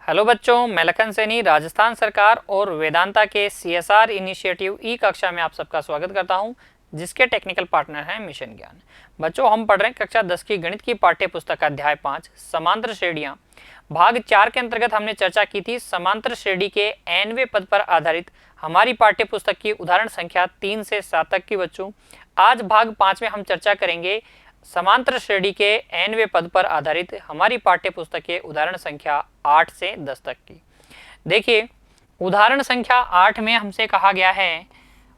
Hello बच्चों, मैं लखन सैनी राजस्थान सरकार और वेदांता के CSR इनिशिएटिव ई कक्षा में आप सबका स्वागत करता हूं, जिसके टेक्निकल पार्टनर हैं मिशन ज्ञान। बच्चों, हम पढ़ रहे हैं कक्षा 10 की गणित की पाठ्य पुस्तक अध्याय 5 समांतर श्रेणियां। भाग 4 के अंतर्गत हमने चर्चा की थी समांतर श्रेणी के nवें पद पर आधारित हमारी पाठ्य पुस्तक की उदाहरण संख्या 3 से 7 तक की। बच्चों, आज भाग 5 में हम चर्चा करेंगे समांतर श्रेणी के nवें पद पर आधारित हमारी पाठ्य पुस्तक के उदाहरण संख्या 8 से 10 तक की। देखिए, उदाहरण संख्या 8 में हमसे कहा गया है,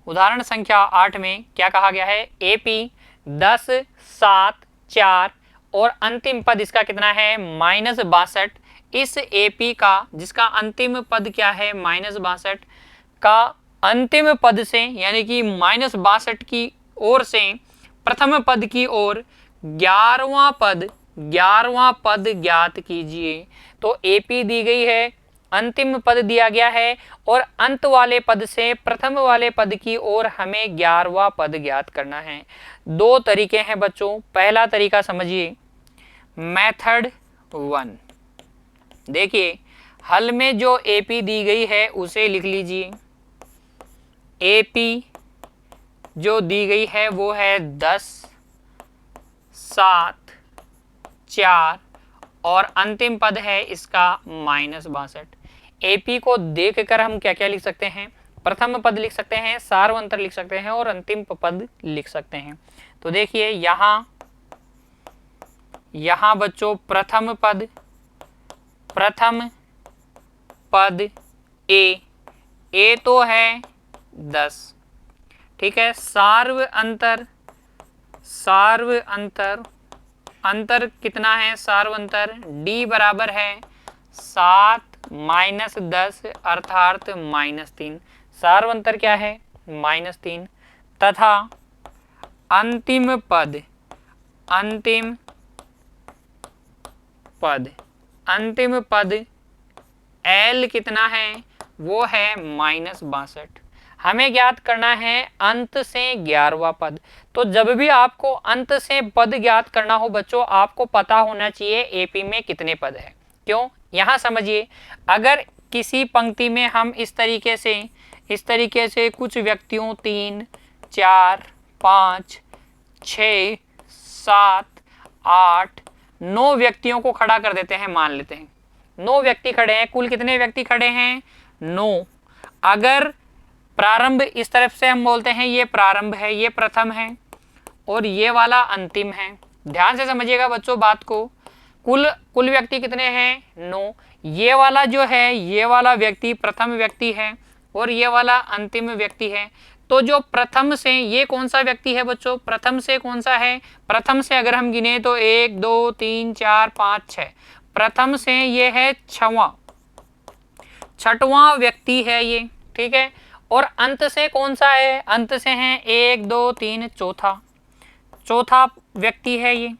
उदाहरण संख्या 8 में क्या कहा गया है, AP 10, 7, 4 और अंतिम पद इसका कितना है -62। इस AP का जिसका अंतिम पद क्या है -62 का अंतिम पद से यानी कि -62 की ओर से प्रथम पद की ओर 11वां पद ज्ञात कीजिए। तो AP दी गई है, अंतिम पद दिया गया है और अंत वाले पद से प्रथम वाले पद की ओर हमें 11वां पद ज्ञात करना है। दो तरीके हैं बच्चों। पहला तरीका समझिए, मेथड 1। देखिए, हल में जो AP दी गई है उसे लिख लीजिए। AP जो दी गई है वो है 10, 7, 4 और अंतिम पद है इसका -62। AP को देखकर हम क्या क्या लिख सकते हैं, प्रथम पद लिख सकते हैं, सार्वंतर लिख सकते हैं और अंतिम पद लिख सकते हैं। तो देखिए यहाँ बच्चों प्रथम पद A तो है 10, ठीक है। सार्व अंतर कितना है, सार्व अंतर D बराबर है 7 - 10 अर्थात -3। सार्व अंतर क्या है -3 तथा अंतिम पद L कितना है, वो है -62। हमें ज्ञात करना है अंत से 11वां पद। तो जब भी आपको अंत से पद ज्ञात करना हो बच्चों, आपको पता होना चाहिए AP में कितने पद है। क्यों, यहाँ समझिए, अगर किसी पंक्ति में हम इस तरीके से कुछ व्यक्तियों 3, 4, 5, 6, 7, 8, 9 व्यक्तियों को खड़ा कर देते हैं। मान लेते हैं 9 व्यक्ति खड़े हैं। कुल कितने व्यक्ति खड़े हैं, 9। अगर प्रारंभ इस तरफ से हम बोलते हैं ये प्रारंभ है, ये प्रथम है और ये वाला अंतिम है। ध्यान से समझिएगा बच्चों बात को। कुल व्यक्ति कितने हैं, 9। ये वाला जो है, ये वाला व्यक्ति प्रथम व्यक्ति है और ये वाला अंतिम व्यक्ति है। तो जो प्रथम से, ये कौन सा व्यक्ति है बच्चों, प्रथम से कौन सा है, प्रथम से अगर हम गिने तो 1, 2, 3, 4, 5, 6। प्रथम से ये है छठवां व्यक्ति है ये, ठीक है। और अंत से कौन सा है, अंत से है 1, 2, 3, चौथा व्यक्ति है ये,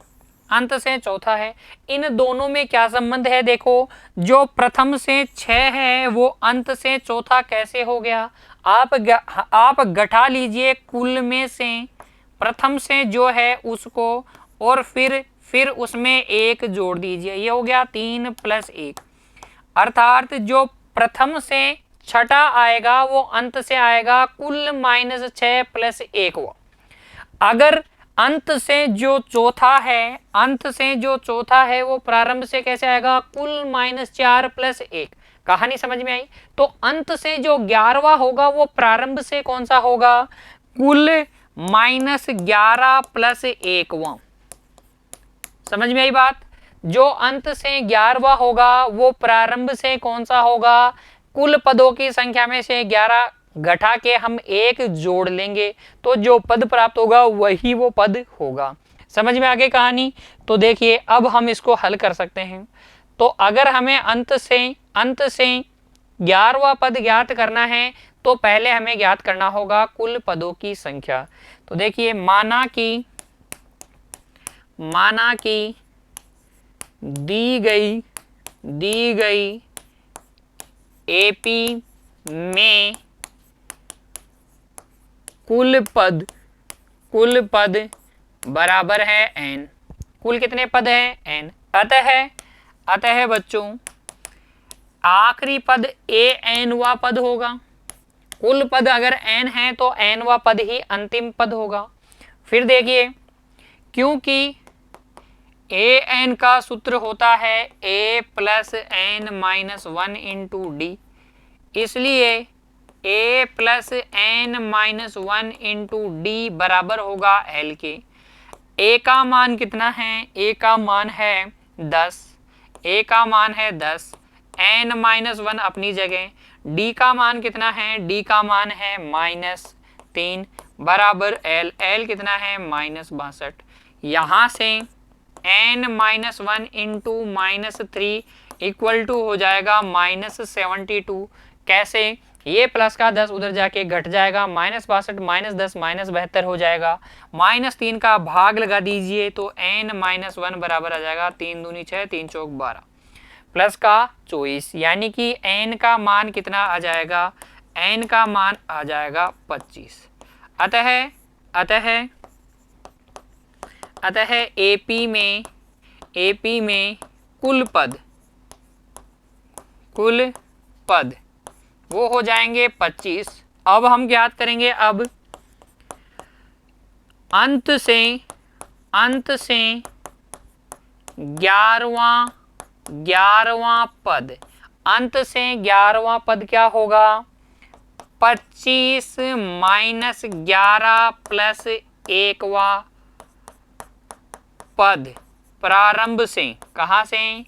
अंत से चौथा है। इन दोनों में क्या संबंध है, देखो, जो प्रथम से 6 है वो अंत से चौथा कैसे हो गया। आप घटा लीजिए कुल में से प्रथम से जो है उसको और फिर उसमें 1 जोड़ दीजिए। ये हो गया 3 + 1 अर्थात जो प्रथम से छठा आएगा वो अंत से आएगा कुल -6 + 1 वो। अगर अंत से जो चौथा है वो प्रारंभ से कैसे आएगा, कुल -4 + 1। कहानी समझ में आई। तो अंत से जो 11वां होगा वो प्रारंभ से कौन सा होगा, कुल -11 + 1वां। समझ में आई बात। जो अंत से 11वां होगा वो प्रारंभ से कौन सा होगा, कुल पदों की संख्या में से 11 घटा के हम 1 जोड़ लेंगे तो जो पद प्राप्त होगा वही वो पद होगा। समझ में आ गई कहानी। तो देखिए, अब हम इसको हल कर सकते हैं। तो अगर हमें अंत से 11वां पद ज्ञात करना है तो पहले हमें ज्ञात करना होगा कुल पदों की संख्या। तो देखिए, माना कि दी गई AP में कुल पद बराबर है n। कुल कितने पद हैं, n। अतः बच्चों आखिरी पद an पद होगा। कुल पद अगर n है तो n पद ही अंतिम पद होगा। फिर देखिए, क्योंकि an का सूत्र होता है a plus n minus 1 into D, इसलिए a plus n minus 1 into D बराबर होगा l के। a का मान कितना है? a का मान है 10, a का मान है 10, n माइनस 1 अपनी जगह, d का मान कितना है? d का मान है -3 बराबर l, l कितना है? -62। यहाँ से n minus 1 into -3 equal to हो जाएगा -72। कैसे? ये प्लस का 10 उधर जाके घट जाएगा, -62 -10 -72 हो जाएगा। -3 का भाग लगा दीजिए तो n माइनस 1 बराबर आ जाएगा 3 दूनी 6, 3 चौक 12 प्लस का 24, यानी कि n का मान कितना आ जाएगा? n का मान आ जाएगा 25। अतः AP में कुल पद वो हो जाएंगे 25। अब हम ज्ञात करेंगे, अब अंत से 11वां पद, अंत से 11वां पद क्या होगा? 25 माइनस 11 प्लस 1वां पद प्रारंभ से। कहाँ से?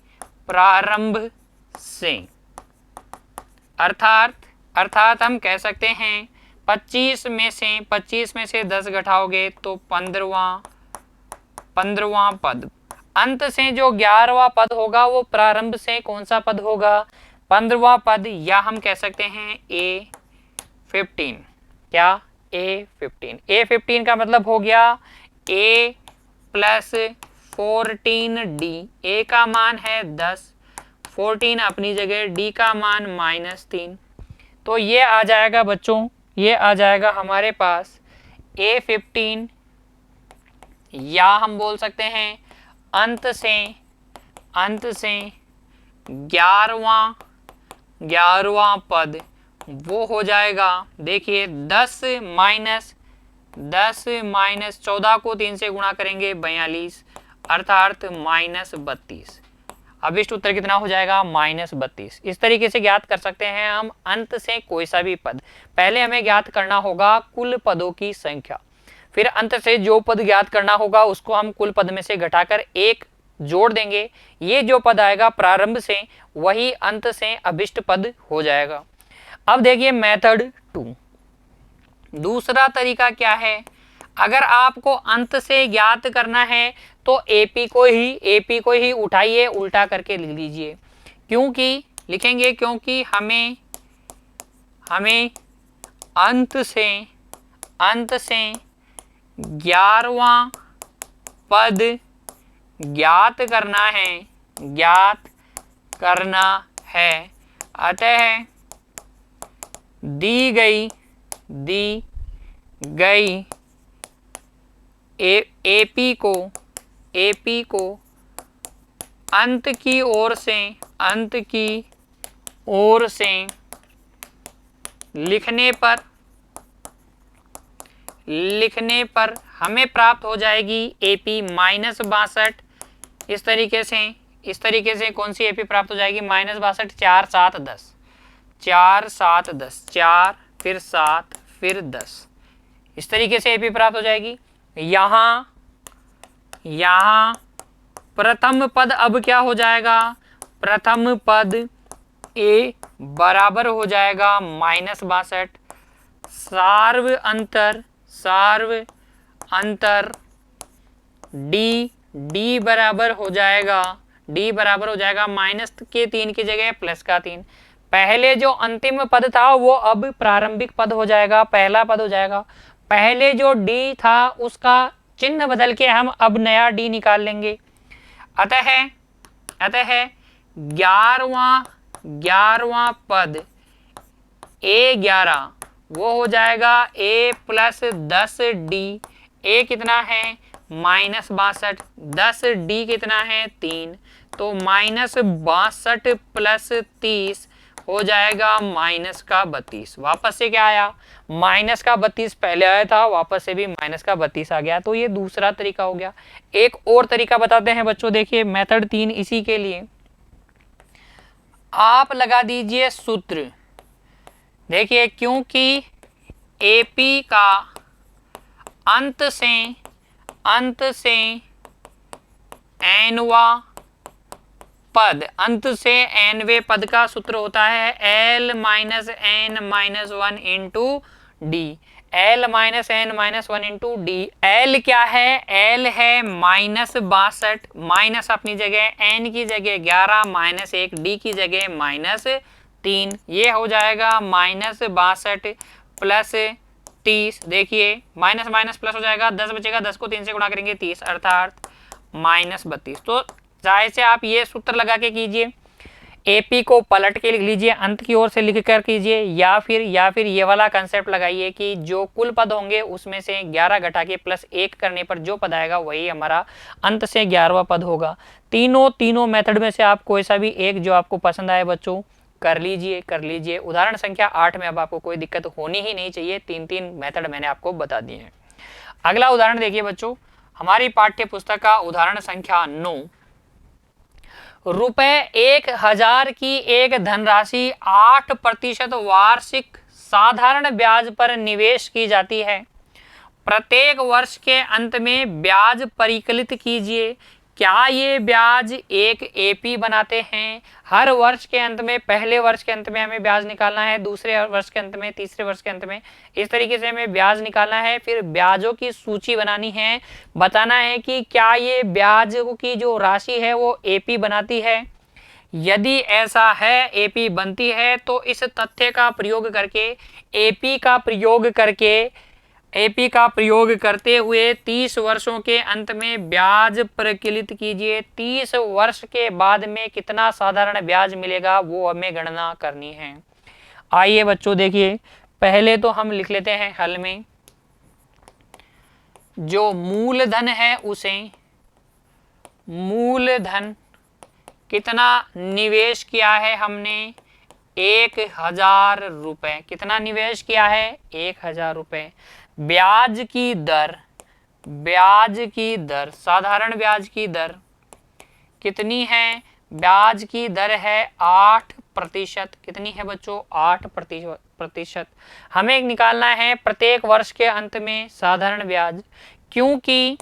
प्रारंभ से। अर्थात हम कह सकते हैं 25 में से 10 घटाओगे तो 15वां पद। अंत से जो 11वां पद होगा वो प्रारंभ से कौन सा पद होगा? 15वां पद, या हम कह सकते हैं A15। क्या? A15। A15 का मतलब हो गया A प्लस 14D। A का मान है 10, 14 अपनी जगह, D का मान -3। तो ये आ जाएगा बच्चों, ये आ जाएगा हमारे पास A15, या हम बोल सकते हैं अंत से 11वां पद वो हो जाएगा। देखिए 10 माइनस 14 को 3 से गुणा करेंगे 42, अर्थात -32। अब इष्ट उत्तर कितना हो जाएगा? -32। इस तरीके से ज्ञात कर सकते हैं हम अंत से कोई सा भी पद। पहले हमें ज्ञात करना होगा कुल पदों की संख्या, फिर अंत से जो पद ज्ञात करना होगा उसको हम कुल पद में से घटाकर एक जोड़ देंगे। ये जो पद आएगा प्रारंभ से वही अंत से अभिष्ट पद हो जाएगा। अब देखिए मेथड 2, दूसरा तरीका क्या है? अगर आपको अंत से ज्ञात करना है तो AP को ही उठाइए, उल्टा करके लिख लीजिए। क्योंकि हमें अंत से 11वां पद ज्ञात करना है। अतः दी गई AP को अंत की ओर से लिखने पर हमें प्राप्त हो जाएगी AP -62। इस तरीके से कौन सी AP प्राप्त हो जाएगी? -62, 4 7 10, 4 7 10, 4 फिर 7 फिर 10, इस तरीके से AP प्राप्त हो जाएगी। यहाँ प्रथम पद अब क्या हो जाएगा? प्रथम पद A बराबर हो जाएगा -62, सार्व अंतर D बराबर हो जाएगा -3 की जगह प्लस का 3। पहले जो अंतिम पद था वो अब प्रारंभिक पद हो जाएगा, पहला पद हो जाएगा। पहले जो D था उसका चिन्ह बदल के हम अब नया D निकाल लेंगे। अतः 11वां पद A11 वो हो जाएगा A प्लस 10D। A कितना है? -62, 10D कितना है? 3, तो -62 प्लस 30 हो जाएगा -32। वापस से क्या आया, -32 पहले आया था, वापस से भी -32 आ गया। तो ये दूसरा तरीका हो गया। एक और तरीका बताते हैं बच्चों, देखिए मेथड 3 इसी के लिए। आप लगा दीजिए सूत्र। देखिए क्योंकि एपी का अंत से एनवा पद, अंत से एनवे पद का सूत्र होता है L minus N minus 1 into D. L minus N minus 1 into D. L क्या है, L है -62, माइनस अपनी जगह, n की जगह 11, -1, d की जगह -3। ये हो जाएगा -62 प्लस 30। देखिए माइनस माइनस प्लस हो जाएगा, 10 बचेगा, 10 को 3 से गुणा करेंगे 30, अर्थात -32। तो जाहिर से आप ये सूत्र लगा के कीजिए। एपी को पलट के लिख लीजिए, अंत की ओर से लिख कर कीजिए, या फिर ये वाला कंसेप्ट लगाइए कि जो कुल पद होंगे उसमें से 11 घटा के +1 करने पर जो पद आएगा वही हमारा अंत से 11वां पद होगा। तीनों मेथड में से आप कोई सा भी एक जो आपको पसंद आए बच्चों कर लीजिए। उदाहरण संख्या 8 में अब आपको कोई दिक्कत होनी ही नहीं चाहिए। 3 मेथड मैंने आपको बता दिए हैं। अगला उदाहरण देखिए बच्चों, हमारी पाठ्य पुस्तक का उदाहरण संख्या 9। ₹1000 की एक धनराशि 8% वार्षिक साधारण ब्याज पर निवेश की जाती है। प्रत्येक वर्ष के अंत में ब्याज परिकलित कीजिए। क्या ये ब्याज एक एपी बनाते हैं? हर वर्ष के अंत में, पहले वर्ष के अंत में हमें ब्याज निकालना है, दूसरे वर्ष के अंत में, तीसरे वर्ष के अंत में, इस तरीके से हमें ब्याज निकालना है। फिर ब्याजों की सूची बनानी है, बताना है कि क्या ये ब्याज की जो राशि है वो एपी बनाती है। यदि ऐसा है, एपी बनती है, तो इस तथ्य का प्रयोग करके, एपी का प्रयोग करते हुए 30 वर्षों के अंत में ब्याज परिकलित कीजिए। 30 वर्ष के बाद में कितना साधारण ब्याज मिलेगा वो हमें गणना करनी है। आइए बच्चों देखिए, पहले तो हम लिख लेते हैं हल में, जो मूलधन है उसे, मूलधन कितना निवेश किया है हमने, 1000 रुपए। कितना निवेश किया है, 1000 रुपए। ब्याज की दर, साधारण ब्याज की दर कितनी है, ब्याज की दर है 8%। कितनी है बच्चों, 8%। हमें निकालना है प्रत्येक वर्ष के अंत में साधारण ब्याज, क्योंकि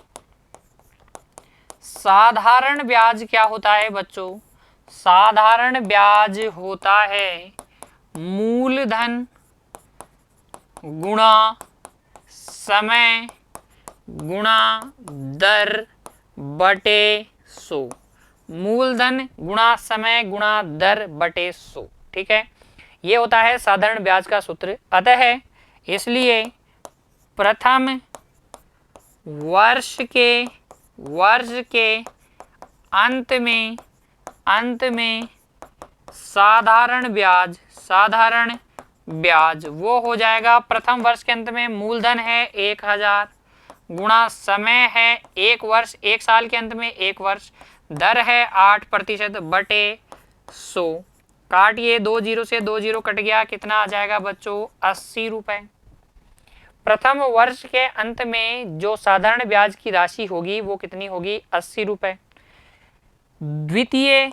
साधारण ब्याज क्या होता है बच्चों, साधारण ब्याज होता है मूलधन गुणा समय गुणा दर बटे 100। मूलधन गुणा समय गुणा दर बटे 100। ठीक है, ये होता है साधारण ब्याज का सूत्र। अतः इसलिए प्रथम वर्ष के अंत में साधारण ब्याज वो हो जाएगा, प्रथम वर्ष के अंत में मूलधन है 1000 गुणा समय है 1 वर्ष, 1 साल के अंत में 1 वर्ष, दर है 8% बटे 100। काटिए, 2 जीरो से 2 जीरो कट गया, कितना आ जाएगा बच्चों, 80 रुपए। प्रथम वर्ष के अंत में जो साधारण ब्याज की राशि होगी वो कितनी होगी, 80 रुपए। द्वितीय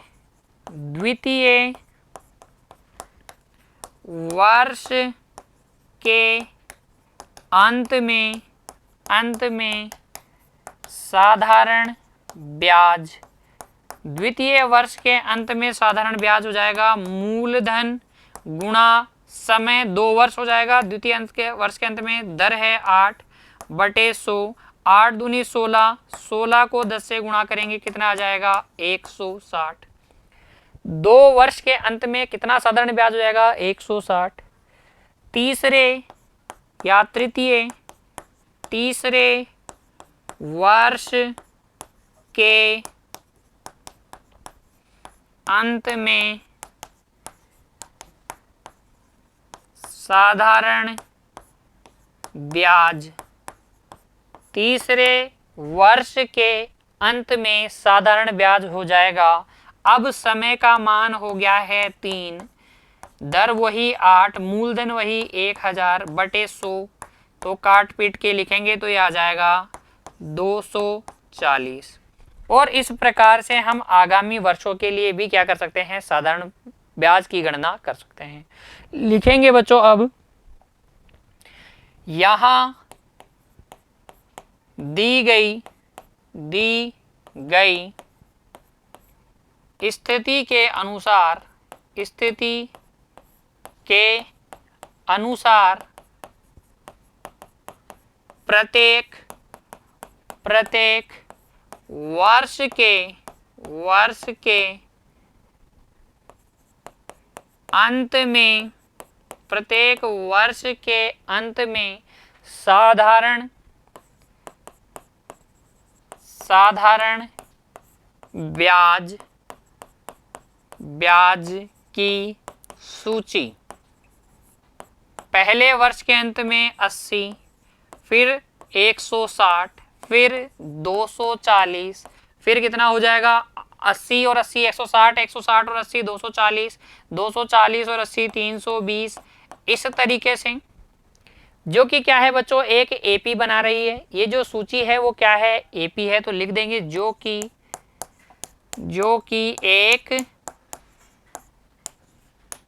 वर्ष के अंत में साधारण ब्याज, द्वितीय वर्ष के अंत में साधारण ब्याज हो जाएगा मूलधन गुणा समय, 2 वर्ष हो जाएगा। द्वितीय अंत के वर्ष के अंत में दर है 8 बटे 100, 8 दूनी 16, 16 को 10 से गुणा करेंगे, कितना आ जाएगा, 160। 2 वर्ष के अंत में कितना साधारण ब्याज हो जाएगा, 160। तीसरे वर्ष के अंत में साधारण ब्याज, तीसरे वर्ष के अंत में साधारण ब्याज हो जाएगा। अब समय का मान हो गया है 3, दर वही 8, मूलधन वही 1000 बटे 100, तो काट पीट के लिखेंगे तो ये आ जाएगा 240। और इस प्रकार से हम आगामी वर्षों के लिए भी क्या कर सकते हैं, साधारण ब्याज की गणना कर सकते हैं। लिखेंगे बच्चों अब यहां दी गई स्थिति के अनुसार प्रत्येक वर्ष के अंत में साधारण ब्याज की सूची पहले वर्ष के अंत में 80, फिर 160, फिर 240, फिर कितना हो जाएगा 80 और 80 160, 160 और 80 240, 240 और 80 320। इस तरीके से जो कि क्या है बच्चों, एक एपी बना रही है। ये जो सूची है वो क्या है, एपी है, तो लिख देंगे जो कि एक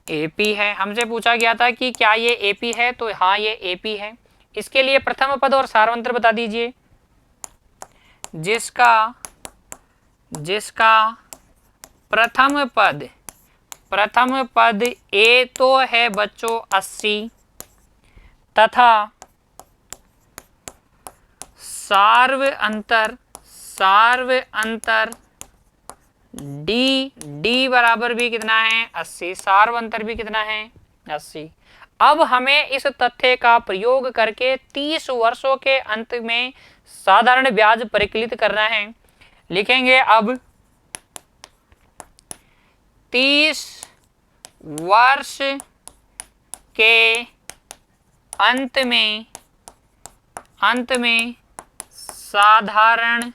एपी है। हमसे पूछा गया था कि क्या ये एपी है, तो हाँ ये एपी है। इसके लिए प्रथम पद और सारवंतर बता दीजिए। जिसका प्रथम पद ए तो है बच्चों 80 तथा सार्व अंतर डी बराबर भी कितना है 80, सार्व अंतर भी कितना है 80। अब हमें इस तथ्य का प्रयोग करके 30 वर्षों के अंत में साधारण ब्याज परिकलित करना है। लिखेंगे अब 30 वर्ष के अंत में साधारण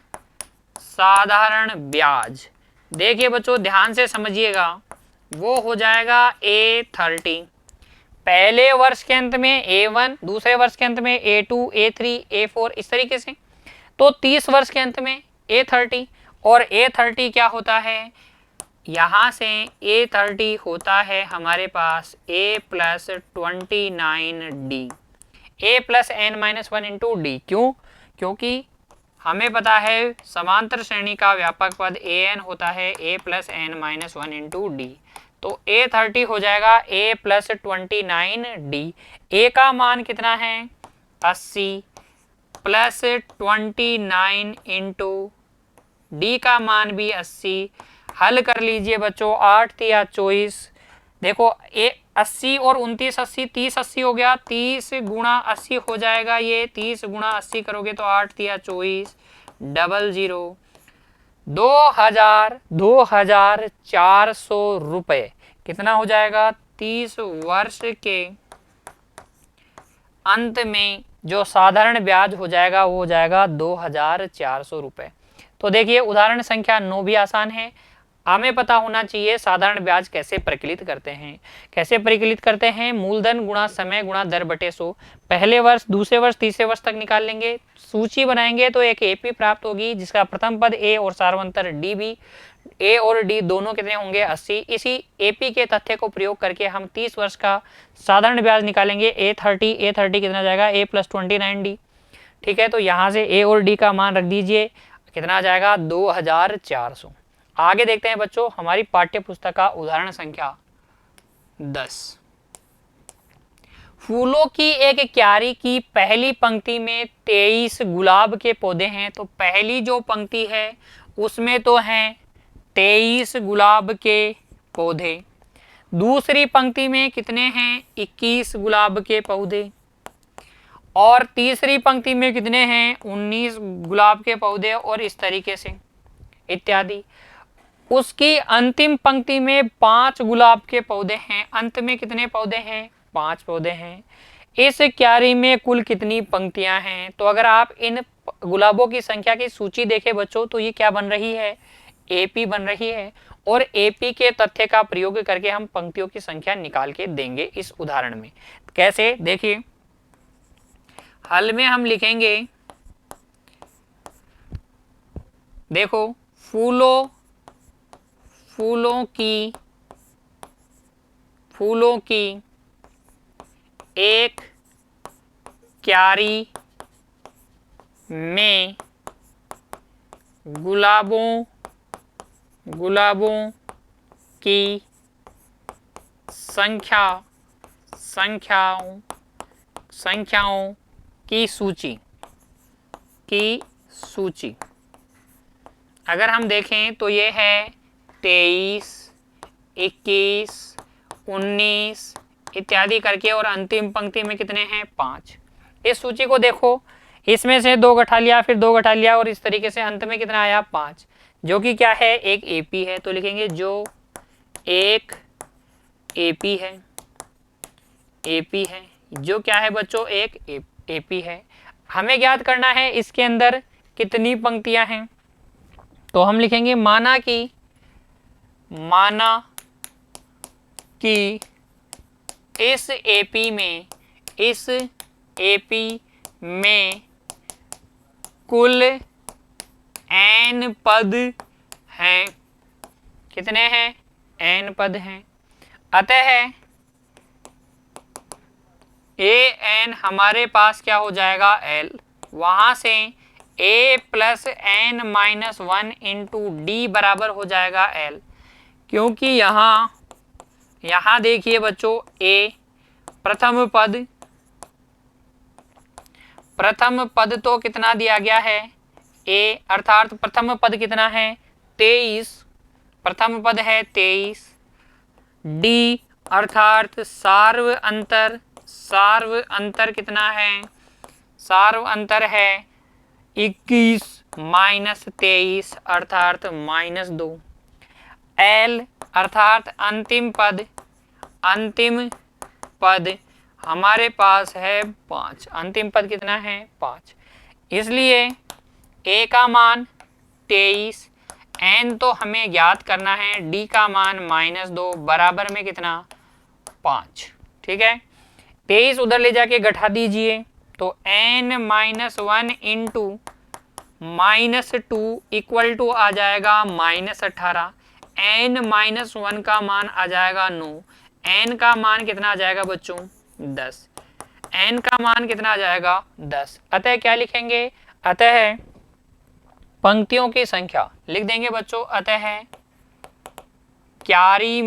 ब्याज, देखिए बच्चों ध्यान से समझिएगा, वो हो जाएगा A30। पहले वर्ष के अंत में A1, दूसरे वर्ष के अंत में A2, A3, A4 इस तरीके से। तो 30 वर्ष के अंत में A30, और A30 क्या होता है, यहाँ से A30 होता है हमारे पास A+29D, A+n-1 इंटू डी। क्यों? क्योंकि हमें पता है समांतर श्रेणी का व्यापक पद an होता है A+n-1 इंटू डी। तो A30 हो जाएगा A+29D। A का मान कितना है 80 +29 इंटू डी का मान भी 80। हल कर लीजिए बच्चों, 8 तिया 24। देखो 80 और 29 80, 30 80 हो गया, 30 गुणा 80 हो जाएगा ये, 30 गुणा 80 करोगे तो 8 तिया 24, 00 2400 रुपये कितना हो जाएगा 30 वर्ष के अंत में जो साधारण ब्याज हो जाएगा वो हो जाएगा 2400 रुपये। तो देखिए उदाहरण संख्या 9 भी आसान है। हमें पता होना चाहिए साधारण ब्याज कैसे परिकलित करते हैं। मूलधन गुणा समय गुणा दर बटे 100। पहले वर्ष, दूसरे वर्ष, तीसरे वर्ष तक निकाल लेंगे, सूची बनाएंगे तो एक एपी प्राप्त होगी जिसका प्रथम पद ए और सार्वंतर डी भी। ए और डी दोनों कितने होंगे 80। इसी एपी के तथ्य को प्रयोग करके हम 30 वर्ष का साधारण ब्याज निकालेंगे। A30 कितना जाएगा A+29D। ठीक है, तो यहाँ से ए और डी का मान रख दीजिए, कितना आ जाएगा 2400। आगे देखते हैं बच्चों हमारी पाठ्य पुस्तक का उदाहरण संख्या 10। फूलों की एक क्यारी की पहली पंक्ति में 23 गुलाब के पौधे हैं। तो पहली जो पंक्ति है उसमें तो हैं 23 गुलाब के पौधे। दूसरी पंक्ति में कितने हैं 21 गुलाब के पौधे, और तीसरी पंक्ति में कितने हैं 19 गुलाब के पौधे, और इस तरीके से इत्यादि। उसकी अंतिम पंक्ति में 5 गुलाब के पौधे हैं। अंत में कितने पौधे हैं 5 पौधे हैं। इस क्यारी में कुल कितनी पंक्तियां हैं? तो अगर आप इन गुलाबों की संख्या की सूची देखें बच्चों तो ये क्या बन रही है एपी बन रही है, और एपी के तथ्य का प्रयोग करके हम पंक्तियों की संख्या निकाल के देंगे इस उदाहरण में। कैसे, देखिए हल में हम लिखेंगे, देखो फूलों की एक क्यारी में गुलाबों की संख्याओं की सूची अगर हम देखें तो ये है 23, 21, 19 इत्यादि करके, और अंतिम पंक्ति में कितने हैं 5। इस सूची को देखो, इसमें से 2 घटा लिया, फिर 2 घटा लिया, और इस तरीके से अंत में कितना आया 5, जो कि क्या है, एक एपी है। तो लिखेंगे जो एक एपी है, जो क्या है बच्चों, एक एपी है। हमें ज्ञात करना है इसके अंदर कितनी पंक्तियां हैं। तो हम लिखेंगे माना कि इस एपी में कुल n पद हैं। कितने हैं, n पद हैं। अतः an हमारे पास क्या हो जाएगा l, वहां से a plus n minus 1 into D बराबर हो जाएगा l, क्योंकि यहाँ देखिए बच्चों a प्रथम पद तो कितना दिया गया है a, अर्थात प्रथम पद कितना है 23, प्रथम पद है 23। डी अर्थात सार्व अंतर कितना है, सार्व अंतर है 21 माइनस 23 अर्थात -2। एल अर्थात अंतिम पद हमारे पास है 5, अंतिम पद कितना है 5। इसलिए a का मान 23, n तो हमें ज्ञात करना है, d का मान -2 बराबर में कितना 5। ठीक है, 23 उधर ले जाके घटा दीजिए, तो n minus 1 into -2 equal to आ जाएगा -18। n माइनस 1 का मान आ जाएगा 9, n का मान कितना आ जाएगा बच्चों 10, n का मान कितना आ जाएगा 10। अतः क्या लिखेंगे, अतः पंक्तियों की संख्या लिख देंगे बच्चों। अतः क्यारी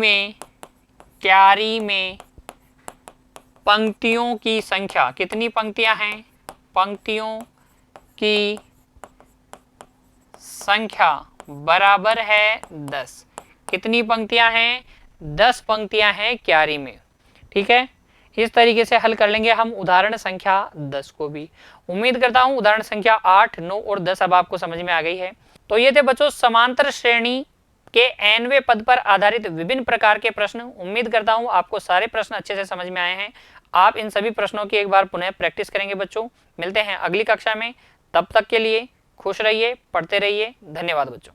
में पंक्तियों की संख्या, कितनी पंक्तियां हैं, पंक्तियों की संख्या बराबर है 10। कितनी पंक्तियां हैं, 10 पंक्तियां हैं क्यारी में। ठीक है, इस तरीके से हल कर लेंगे हम उदाहरण संख्या 10 को भी। उम्मीद करता हूं उदाहरण संख्या 8, 9 और 10 अब आपको समझ में आ गई है। तो ये थे बच्चों समांतर श्रेणी के nवें पद पर आधारित विभिन्न प्रकार के प्रश्न। उम्मीद करता हूं आपको सारे प्रश्न अच्छे से समझ में आए हैं। आप इन सभी प्रश्नों की एक बार पुनः प्रैक्टिस करेंगे बच्चों। मिलते हैं अगली कक्षा में, तब तक के लिए खुश रहिए, पढ़ते रहिए। धन्यवाद बच्चों।